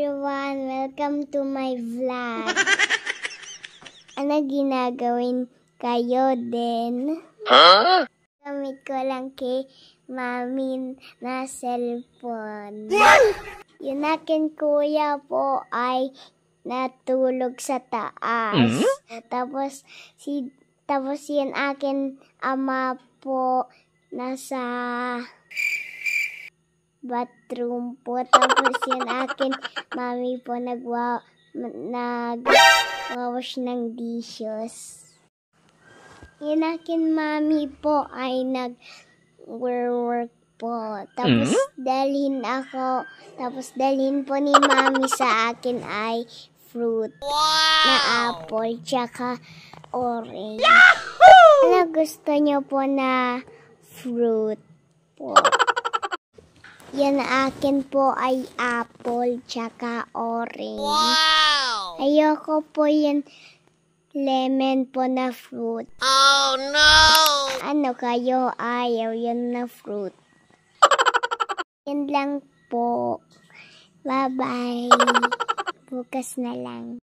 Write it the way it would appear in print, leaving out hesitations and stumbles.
everyone! Welcome to my vlog. Ano ginagawin kayo din? Huh? Gamit ko lang kay mami na cellphone. Yung akin kuya po ay natulog sa taas. Tapos yung akin ama po nasa bathroom po. Tapos yung akin mami po nag-wash ng dishes. Yung akin mami po ay nag-work po. Tapos dalhin po ni mami sa akin ay fruit na apple tsaka orange. Ano gusto nyo po na fruit po? Yan akin po ay apple tsaka orange. Wow! Ayoko po yan lemon po na fruit. Oh no! Ano kayo ayaw yan na fruit? Yan lang po. Bye-bye. Bukas na lang.